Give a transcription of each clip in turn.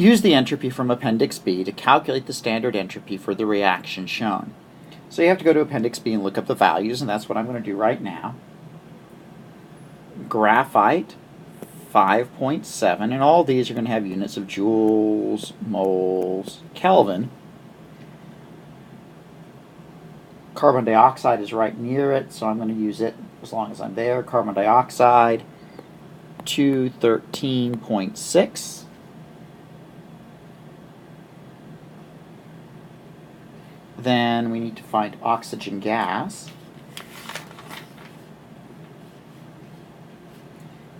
Use the entropy from Appendix B to calculate the standard entropy for the reaction shown. So you have to go to Appendix B and look up the values, and that's what I'm going to do right now. Graphite, 5.7, and all these are going to have units of joules, moles, Kelvin. Carbon dioxide is right near it, so I'm going to use it as long as I'm there. Carbon dioxide, 213.6. Then we need to find oxygen gas.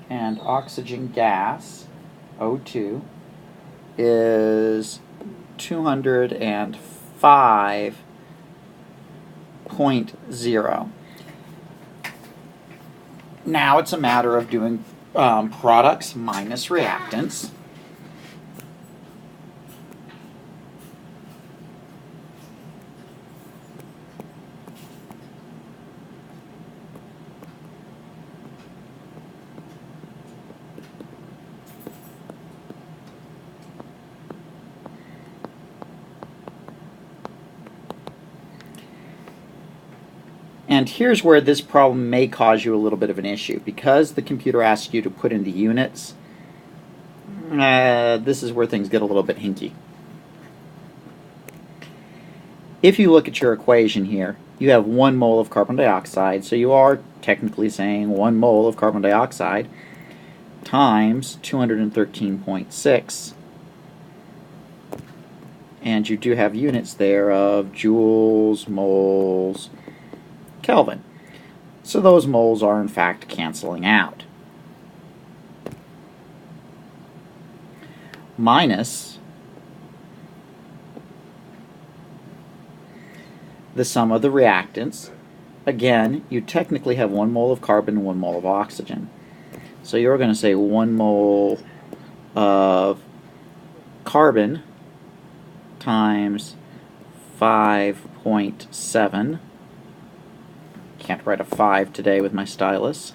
And oxygen gas, O2, is 205.0. Now it's a matter of doing products minus reactants. And here's where this problem may cause you a little bit of an issue. Because the computer asks you to put in the units, this is where things get a little bit hinky. If you look at your equation here, you have 1 mole of carbon dioxide, so you are technically saying 1 mole of carbon dioxide times 213.6. And you do have units there of joules, moles, Kelvin. So those moles are in fact canceling out. Minus the sum of the reactants. Again, you technically have 1 mole of carbon and 1 mole of oxygen. So you're going to say 1 mole of carbon times 5.7. Can't write a 5 today with my stylus.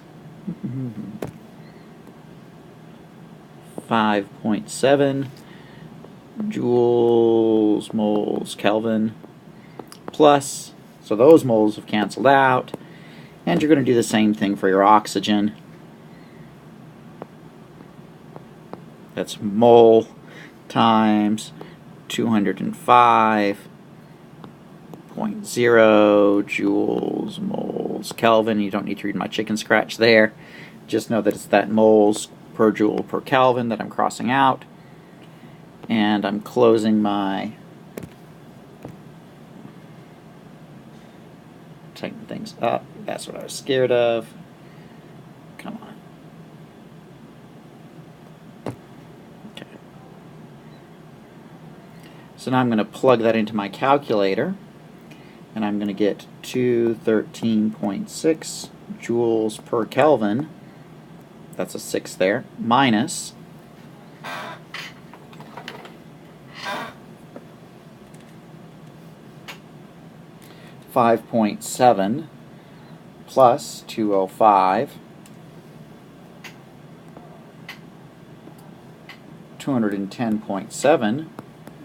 5.7 joules, moles, Kelvin, plus, so those moles have canceled out, and you're going to do the same thing for your oxygen. That's mole times 205.0 joules, moles, Kelvin. You don't need to read my chicken scratch there. Just know that it's that moles per joule per Kelvin that I'm crossing out. And I'm closing my... tighten things up. That's what I was scared of. Come on. Okay. So now I'm going to plug that into my calculator. And I'm going to get 213.6 joules per Kelvin. That's a 6 there. Minus 5.7 plus 205. 210.7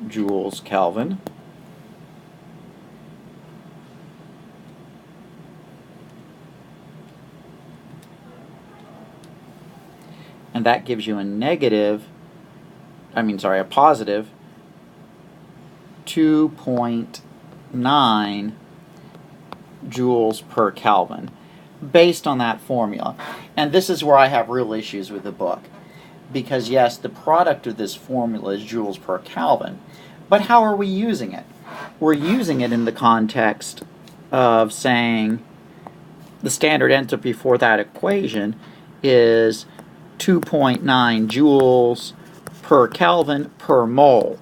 joules Kelvin. And that gives you a positive 2.9 joules per Kelvin based on that formula. And this is where I have real issues with the book. Because yes, the product of this formula is joules per Kelvin. But how are we using it? We're using it in the context of saying the standard entropy for that equation is 2.9 joules per Kelvin per mole.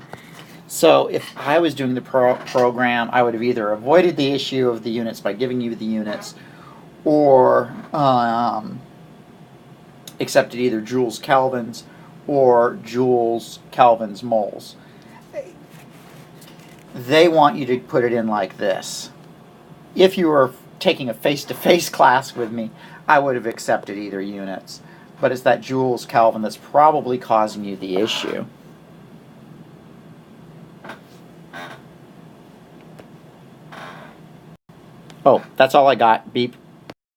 So if I was doing the program, I would have either avoided the issue of the units by giving you the units, or accepted either joules kelvins or joules kelvins moles. They want you to put it in like this. If you were taking a face-to-face class with me, I would have accepted either units. But it's that joules Kelvin that's probably causing you the issue. Oh, that's all I got. Beep.